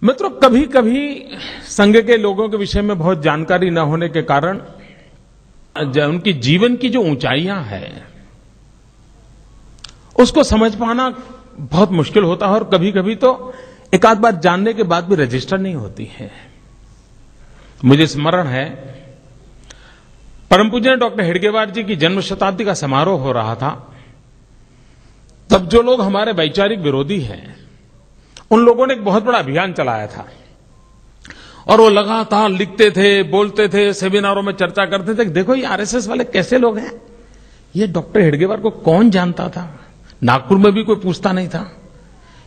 मित्रों, कभी कभी संघ के लोगों के विषय में बहुत जानकारी न होने के कारण उनकी जीवन की जो ऊंचाइयां हैं उसको समझ पाना बहुत मुश्किल होता है और कभी कभी तो एक आध बार जानने के बाद भी रजिस्टर नहीं होती है। मुझे स्मरण है, परम पूज्य डॉक्टर हेडगेवार जी की जन्म शताब्दी का समारोह हो रहा था। तब जो लोग हमारे वैचारिक विरोधी हैं उन लोगों ने एक बहुत बड़ा अभियान चलाया था और वो लगातार लिखते थे, बोलते थे, सेमिनारों में चर्चा करते थे। देखो ये आरएसएस वाले कैसे लोग हैं, ये डॉक्टर हेडगेवार को कौन जानता था, नागपुर में भी कोई पूछता नहीं था।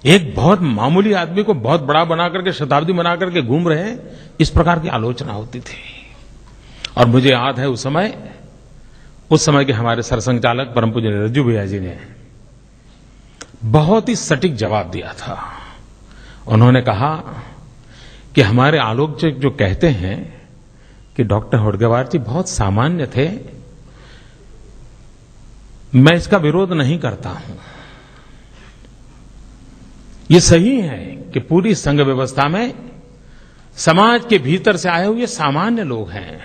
एक बहुत मामूली आदमी को बहुत बड़ा बना करके, शताब्दी बना करके घूम रहे हैं, इस प्रकार की आलोचना होती थी। और मुझे याद है उस समय के हमारे सरसंघचालक परम पूज्य रज्जू भैया जी ने बहुत ही सटीक जवाब दिया था। उन्होंने कहा कि हमारे आलोचक जो कहते हैं कि डॉक्टर हेडगेवार जी बहुत सामान्य थे, मैं इसका विरोध नहीं करता हूं। ये सही है कि पूरी संघ व्यवस्था में समाज के भीतर से आए हुए सामान्य लोग हैं।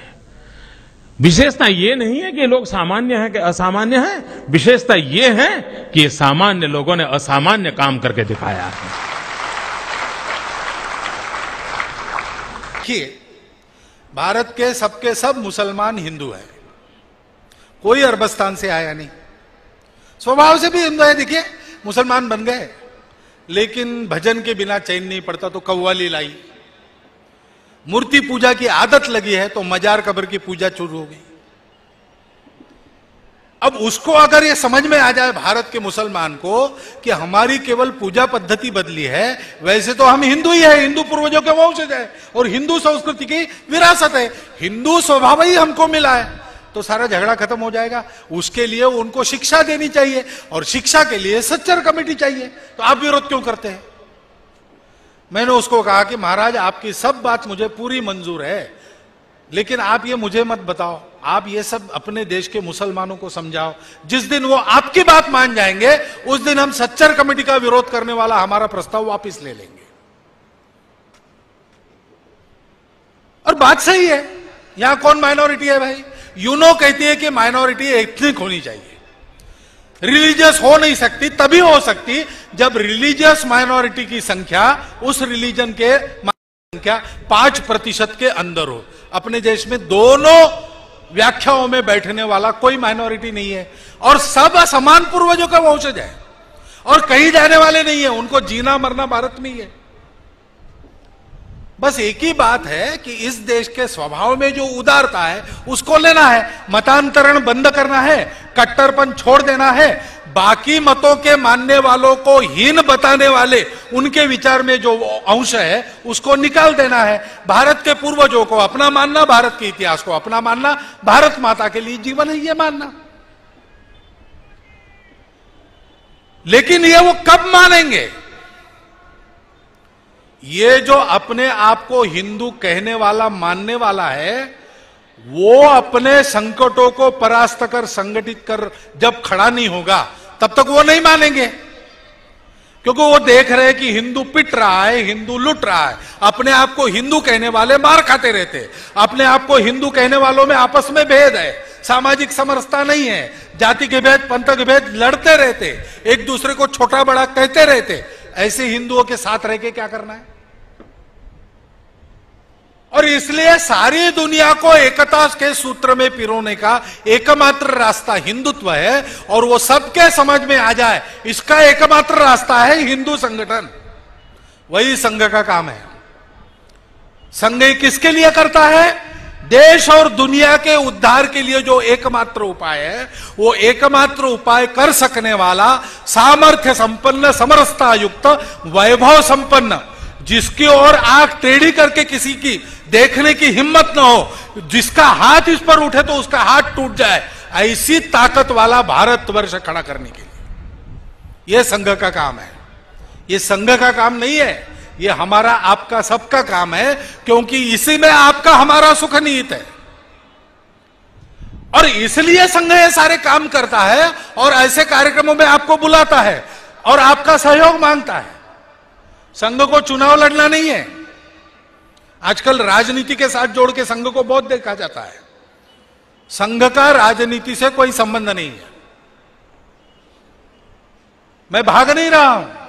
विशेषता ये नहीं है कि लोग सामान्य हैं कि असामान्य हैं, विशेषता ये है कि ये सामान्य लोगों ने असामान्य काम करके दिखाया है। देखिए, भारत के सबके सब मुसलमान हिंदू हैं, कोई अरबस्तान से आया नहीं, स्वभाव से भी हिंदू है। देखिए, मुसलमान बन गए, लेकिन भजन के बिना चैन नहीं पड़ता तो कव्वाली लाई। मूर्ति पूजा की आदत लगी है तो मजार कब्र की पूजा शुरू हो गई। अब उसको अगर ये समझ में आ जाए भारत के मुसलमान को कि हमारी केवल पूजा पद्धति बदली है, वैसे तो हम हिंदू ही है, हिंदू पूर्वजों के वंशज है और हिंदू संस्कृति की विरासत है, हिंदू स्वभाव ही हमको मिला है, तो सारा झगड़ा खत्म हो जाएगा। उसके लिए उनको शिक्षा देनी चाहिए और शिक्षा के लिए सच्चर कमेटी चाहिए। तो आप विरोध क्यों करते हैं? मैंने उसको कहा कि महाराज, आपकी सब बात मुझे पूरी मंजूर है, लेकिन आप ये मुझे मत बताओ, आप ये सब अपने देश के मुसलमानों को समझाओ। जिस दिन वो आपकी बात मान जाएंगे उस दिन हम सच्चर कमेटी का विरोध करने वाला हमारा प्रस्ताव वापस ले लेंगे। और बात सही है, यहां कौन माइनॉरिटी है भाई? यूनो कहती है कि माइनॉरिटी एथनिक होनी चाहिए, रिलीजियस हो नहीं सकती, तभी हो सकती जब रिलीजियस माइनॉरिटी की संख्या उस रिलीजन के संख्या 5% के अंदर हो। अपने देश में दोनों व्याख्याओं में बैठने वाला कोई माइनॉरिटी नहीं है और सब समान पूर्वजों का वंशज है और कहीं जाने वाले नहीं है, उनको जीना मरना भारत में ही है। बस एक ही बात है कि इस देश के स्वभाव में जो उदारता है उसको लेना है, मतांतरण बंद करना है, कट्टरपन छोड़ देना है, बाकी मतों के मानने वालों को हीन बताने वाले उनके विचार में जो अंश है उसको निकाल देना है। भारत के पूर्वजों को अपना मानना, भारत के इतिहास को अपना मानना, भारत माता के लिए जीवन है ये मानना। लेकिन ये वो कब मानेंगे? ये जो अपने आप को हिंदू कहने वाला, मानने वाला है, वो अपने संकटों को परास्त कर, संगठित कर जब खड़ा नहीं होगा तब तक वो नहीं मानेंगे, क्योंकि वो देख रहे हैं कि हिंदू पिट रहा है, हिंदू लुट रहा है। अपने आप को हिंदू कहने वाले मार खाते रहते, अपने आप को हिंदू कहने वालों में आपस में भेद है, सामाजिक समरसता नहीं है, जाति के भेद, पंथ के भेद लड़ते रहते, एक दूसरे को छोटा बड़ा कहते रहते। ऐसे हिंदुओं के साथ रह के क्या करना है? और इसलिए सारी दुनिया को एकता के सूत्र में पिरोने का एकमात्र रास्ता हिंदुत्व है और वो सबके समझ में आ जाए, इसका एकमात्र रास्ता है हिंदू संगठन। वही संघ का काम है। संघ किसके लिए करता है? देश और दुनिया के उद्धार के लिए जो एकमात्र उपाय है, वो एकमात्र उपाय कर सकने वाला, सामर्थ्य संपन्न, समरसता युक्त, वैभव संपन्न, जिसकी ओर आंख टेढ़ी करके किसी की देखने की हिम्मत न हो, जिसका हाथ इस पर उठे तो उसका हाथ टूट जाए, ऐसी ताकत वाला भारतवर्ष खड़ा करने के लिए यह संघ का काम है। यह संघ का काम नहीं है, यह हमारा आपका सबका काम है, क्योंकि इसी में आपका हमारा सुख निहित है। और इसलिए संघ ये सारे काम करता है और ऐसे कार्यक्रमों में आपको बुलाता है और आपका सहयोग मांगता है। संघ को चुनाव लड़ना नहीं है, आजकल राजनीति के साथ जोड़ के संघ को बहुत देखा जाता है। संघ का राजनीति से कोई संबंध नहीं है। मैं भाग नहीं रहा हूं।